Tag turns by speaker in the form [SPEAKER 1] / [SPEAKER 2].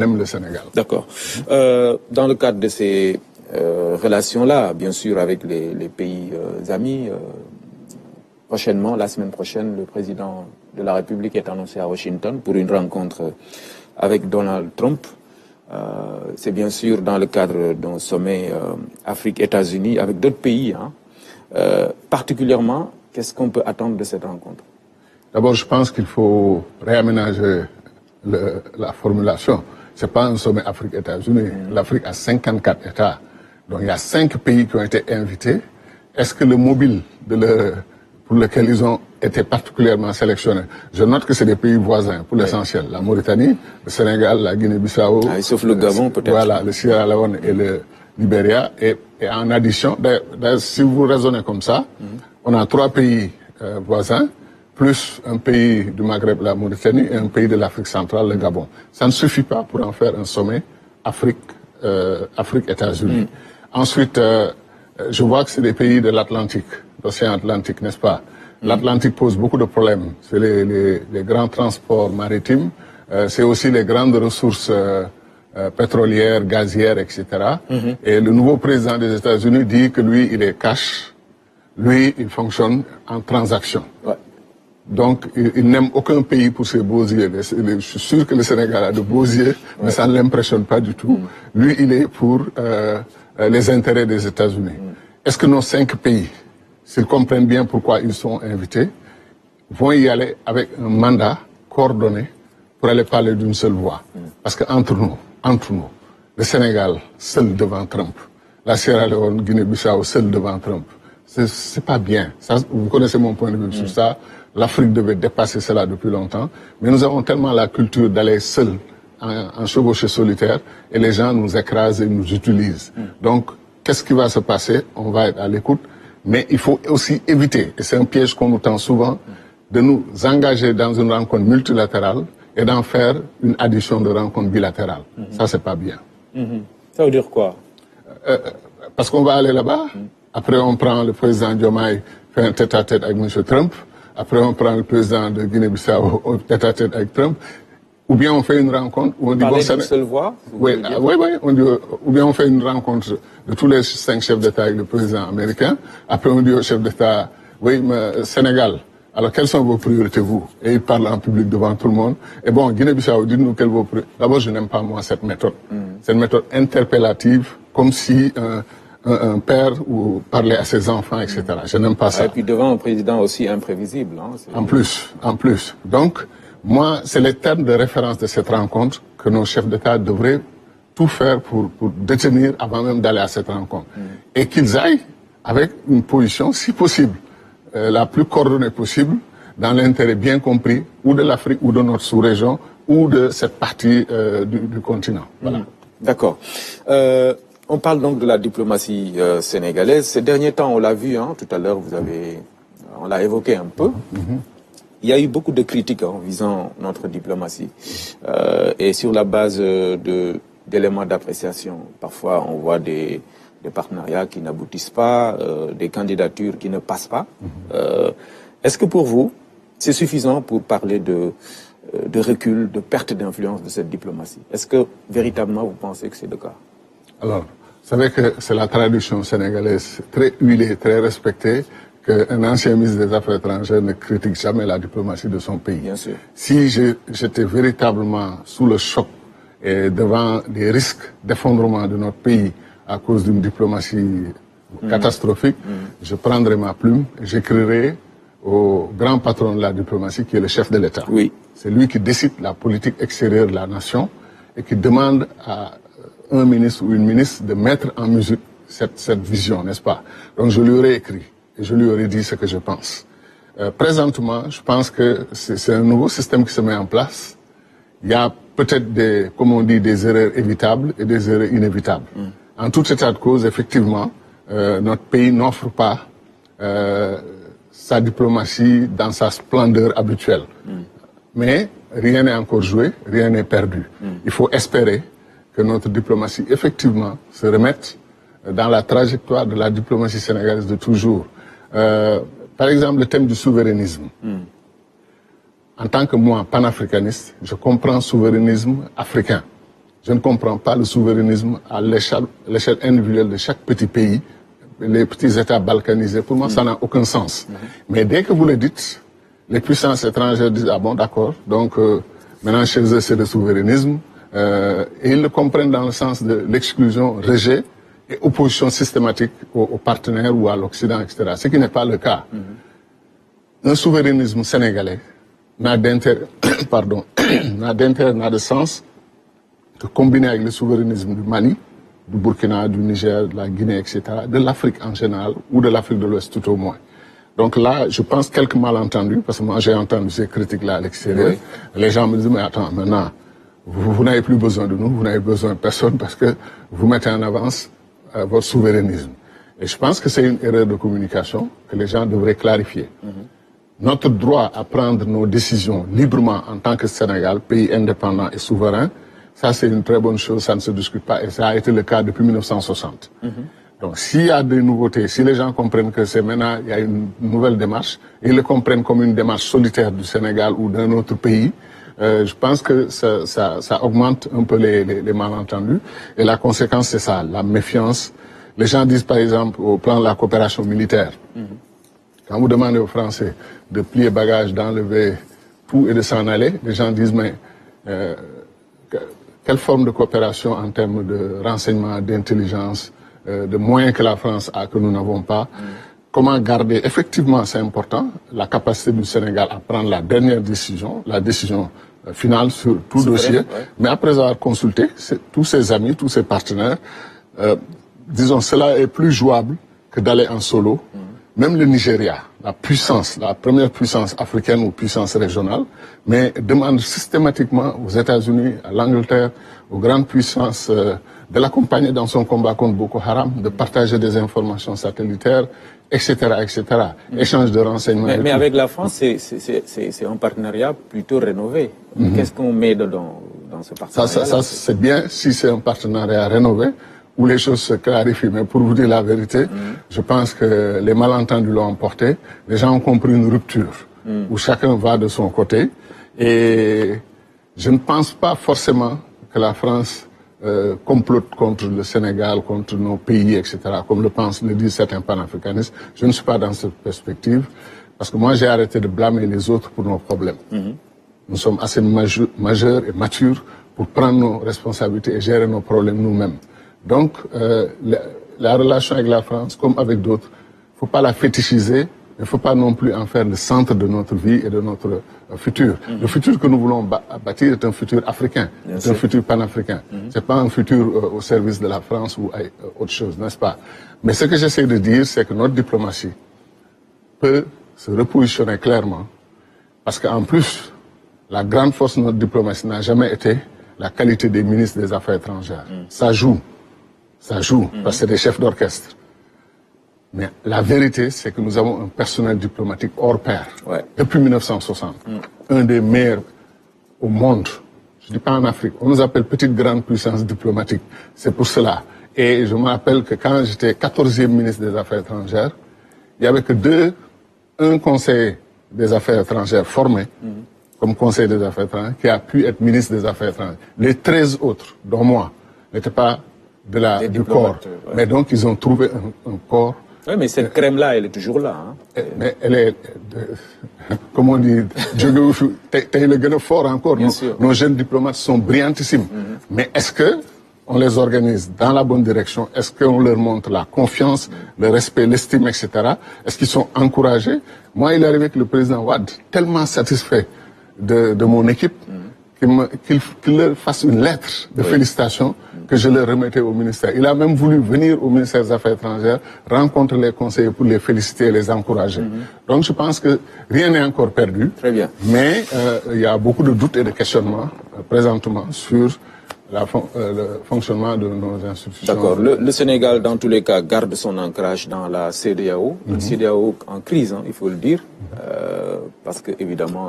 [SPEAKER 1] aime le Sénégal.
[SPEAKER 2] D'accord. Dans le cadre de ces relations-là, bien sûr, avec les pays amis, prochainement, la semaine prochaine, le président de la République est annoncé à Washington pour une rencontre avec Donald Trump. C'est bien sûr dans le cadre d'un sommet Afrique-États-Unis avec d'autres pays. Hein. Particulièrement, qu'est-ce qu'on peut attendre de cette rencontre?
[SPEAKER 1] D'abord, je pense qu'il faut réaménager la formulation. Ce n'est pas un sommet Afrique-États-Unis. L'Afrique a 54 États. Donc il y a 5 pays qui ont été invités. Est-ce que le mobile pour lequel ils ont été particulièrement sélectionnés, je note que c'est des pays voisins pour l'essentiel. La Mauritanie, le Sénégal, la Guinée-Bissau.
[SPEAKER 2] Sauf le Gabon peut-être.
[SPEAKER 1] Voilà, le Sierra Leone et le Libéria. Et en addition, si vous raisonnez comme ça, on a 3 pays voisins, plus un pays du Maghreb, la Mauritanie, et un pays de l'Afrique centrale, le Gabon. Ça ne suffit pas pour en faire un sommet Afrique-États-Unis. Ensuite, je vois que c'est des pays de l'Atlantique, l'océan Atlantique, n'est-ce pas? L'Atlantique pose beaucoup de problèmes. C'est les grands transports maritimes, c'est aussi les grandes ressources pétrolières, gazières, etc. Et le nouveau président des États-Unis dit que lui, il est cash. Lui, il fonctionne en transaction. Ouais. Donc, il n'aime aucun pays pour ses beaux yeux. Je suis sûr que le Sénégal a de beaux yeux, mais ça ne l'impressionne pas du tout. Lui, il est pour les intérêts des États-Unis. Est-ce que nos 5 pays, s'ils comprennent bien pourquoi ils sont invités, vont y aller avec un mandat coordonné pour aller parler d'une seule voix? Parce que entre nous, le Sénégal seul devant Trump, la Sierra Leone, Guinée-Bissau seul devant Trump, c'est pas bien. Ça, vous connaissez mon point de vue sur ça. L'Afrique devait dépasser cela depuis longtemps, mais nous avons tellement la culture d'aller seul en chevauchée solitaire et les gens nous écrasent et nous utilisent. Donc, qu'est-ce qui va se passer? On va être à l'écoute, mais il faut aussi éviter, et c'est un piège qu'on nous tend souvent, de nous engager dans une rencontre multilatérale et d'en faire une addition de rencontres bilatérales. Ça, c'est pas bien.
[SPEAKER 2] Ça veut dire quoi?
[SPEAKER 1] Parce qu'on va aller là-bas, après on prend le président Diomaye, fait un tête-à-tête avec M. Trump, après on prend le président de Guinée-Bissau, tête-à-tête avec Trump, ou bien on fait une rencontre où on dit...
[SPEAKER 2] Parler d'une seule voix?
[SPEAKER 1] Oui, on dit, ou bien on fait une rencontre de tous les 5 chefs d'État avec le président américain, après on dit au chef d'État, oui, mais Sénégal, alors quelles sont vos priorités, vous? Et il parle en public devant tout le monde. Et bon, Guinée-Bissau, dites-nous quelles vos priorités. D'abord, je n'aime pas, moi, cette méthode. C'est une méthode interpellative, comme si un père ou parlait à ses enfants, etc. Je n'aime pas ça.
[SPEAKER 2] Et puis devant un président aussi imprévisible. Hein,
[SPEAKER 1] en plus. Donc, moi, c'est les termes de référence de cette rencontre que nos chefs d'État devraient tout faire pour détenir avant même d'aller à cette rencontre. Et qu'ils aillent avec une position, si possible, la plus coordonnée possible, dans l'intérêt bien compris, ou de l'Afrique, ou de notre sous-région, ou de cette partie du continent. Voilà.
[SPEAKER 2] D'accord. On parle donc de la diplomatie sénégalaise. Ces derniers temps, on l'a vu, hein, tout à l'heure, on l'a évoqué un peu. Il y a eu beaucoup de critiques visant notre diplomatie. Et sur la base d'éléments d'appréciation, parfois on voit des partenariats qui n'aboutissent pas, des candidatures qui ne passent pas. Est-ce que pour vous, c'est suffisant pour parler de recul, de perte d'influence de cette diplomatie? Est-ce que véritablement vous pensez que c'est le cas?
[SPEAKER 1] Alors, vous savez que c'est la tradition sénégalaise très huilée, très respectée, qu'un ancien ministre des Affaires étrangères ne critique jamais la diplomatie de son pays.
[SPEAKER 2] Bien sûr.
[SPEAKER 1] Si j'étais véritablement sous le choc et devant des risques d'effondrement de notre pays à cause d'une diplomatie catastrophique, je prendrais ma plume et j'écrirais au grand patron de la diplomatie qui est le chef de l'État.
[SPEAKER 2] Oui.
[SPEAKER 1] C'est lui qui décide la politique extérieure de la nation et qui demande à un ministre ou une ministre de mettre en musique cette vision, n'est-ce pas? Donc je lui aurais écrit et je lui aurais dit ce que je pense. Présentement, je pense que c'est un nouveau système qui se met en place. Il y a peut-être comme on dit, des erreurs évitables et des erreurs inévitables. En tout état de cause, effectivement, notre pays n'offre pas sa diplomatie dans sa splendeur habituelle. Mais rien n'est encore joué, rien n'est perdu. Il faut espérer que notre diplomatie, effectivement, se remette dans la trajectoire de la diplomatie sénégalaise de toujours. Par exemple, le thème du souverainisme. En tant que moi, panafricaniste, je comprends le souverainisme africain. Je ne comprends pas le souverainisme à l'échelle individuelle de chaque petit pays, les petits États balkanisés. Pour moi, ça n'a aucun sens. Mais dès que vous le dites, les puissances étrangères disent « Ah bon, d'accord, donc maintenant chez eux c'est le souverainisme ». Et ils le comprennent dans le sens de l'exclusion, rejet et opposition systématique aux partenaires ou à l'Occident, etc. Ce qui n'est pas le cas. Un souverainisme sénégalais n'a d'intérêt, n'a de sens que combiné avec le souverainisme du Mali, du Burkina, du Niger, de la Guinée, etc., de l'Afrique en général, ou de l'Afrique de l'Ouest tout au moins. Donc là, je pense quelques malentendus, parce que moi j'ai entendu ces critiques-là à l'extérieur. Oui. Les gens me disent, mais attends, maintenant, vous n'avez plus besoin de nous, vous n'avez besoin de personne, parce que vous mettez en avance votre souverainisme. Et je pense que c'est une erreur de communication que les gens devraient clarifier. Notre droit à prendre nos décisions librement en tant que Sénégal, pays indépendant et souverain, ça c'est une très bonne chose, ça ne se discute pas, et ça a été le cas depuis 1960. Donc s'il y a des nouveautés, si les gens comprennent que c'est maintenant, il y a une nouvelle démarche, et ils le comprennent comme une démarche solitaire du Sénégal ou d'un autre pays, je pense que ça augmente un peu les malentendus. Et la conséquence, c'est ça, la méfiance. Les gens disent, par exemple, au plan de la coopération militaire, quand vous demandez aux Français de plier bagages, d'enlever tout et de s'en aller, les gens disent, mais quelle forme de coopération en termes de renseignement, d'intelligence, de moyens que la France a, que nous n'avons pas? Comment garder, effectivement, c'est important, la capacité du Sénégal à prendre la dernière décision, la décision finale sur tout dossier. Mais après avoir consulté tous ses amis, tous ses partenaires, disons, cela est plus jouable que d'aller en solo. Même le Nigeria, la puissance, la première puissance africaine ou puissance régionale, mais demande systématiquement aux États-Unis, à l'Angleterre, aux grandes puissances de l'accompagner dans son combat contre Boko Haram, de partager des informations satellitaire, etc., etc. Échange de renseignements.
[SPEAKER 2] Mais avec la France, c'est un partenariat plutôt rénové. Qu'est-ce qu'on met dedans dans ce partenariat?
[SPEAKER 1] Ça c'est bien si c'est un partenariat rénové, où les choses se clarifient. Mais pour vous dire la vérité, je pense que les malentendus l'ont emporté. Les gens ont compris une rupture, où chacun va de son côté. Et je ne pense pas forcément que la France complote contre le Sénégal, contre nos pays, etc., comme le disent certains panafricanistes. Je ne suis pas dans cette perspective, parce que moi j'ai arrêté de blâmer les autres pour nos problèmes. Nous sommes assez majeurs et matures pour prendre nos responsabilités et gérer nos problèmes nous-mêmes. Donc, la relation avec la France, comme avec d'autres, il ne faut pas la fétichiser, il ne faut pas non plus en faire le centre de notre vie et de notre futur. Le futur que nous voulons bâtir est un futur africain, c'est un futur panafricain. Ce n'est pas un futur au service de la France ou autre chose, n'est-ce pas? Mais ce que j'essaie de dire, c'est que notre diplomatie peut se repositionner clairement, parce qu'en plus, la grande force de notre diplomatie n'a jamais été la qualité des ministres des Affaires étrangères. Ça joue, parce que c'est des chefs d'orchestre. Mais la vérité, c'est que nous avons un personnel diplomatique hors pair. Depuis 1960. Un des meilleurs au monde. Je ne dis pas en Afrique. On nous appelle petite grande puissance diplomatique. C'est pour cela. Et je me rappelle que quand j'étais 14e ministre des Affaires étrangères, il n'y avait que un conseiller des Affaires étrangères formé, comme conseiller des Affaires étrangères, qui a pu être ministre des Affaires étrangères. Les 13 autres, dont moi, n'étaient pas du corps. Mais donc, ils ont trouvé un corps.
[SPEAKER 2] Oui, mais cette crème-là, elle est toujours là. Hein.
[SPEAKER 1] Mais elle est, comme on dit, t'es le gars fort encore. Nos jeunes diplomates sont brillantissimes. Mais est-ce que on les organise dans la bonne direction? Est-ce qu'on leur montre la confiance, le respect, l'estime, etc.? Est-ce qu'ils sont encouragés? Moi, il est arrivé que le président Wade, tellement satisfait de mon équipe, qu'il leur fasse une lettre de félicitations que je leur remettais au ministère. Il a même voulu venir au ministère des Affaires étrangères, rencontrer les conseillers pour les féliciter et les encourager. Donc je pense que rien n'est encore perdu.
[SPEAKER 2] Très bien.
[SPEAKER 1] Mais il y a beaucoup de doutes et de questionnements présentement sur le fonctionnement de nos institutions.
[SPEAKER 2] D'accord. Le Sénégal, dans tous les cas, garde son ancrage dans la CEDEAO. Une CEDEAO en crise, hein, il faut le dire, parce que évidemment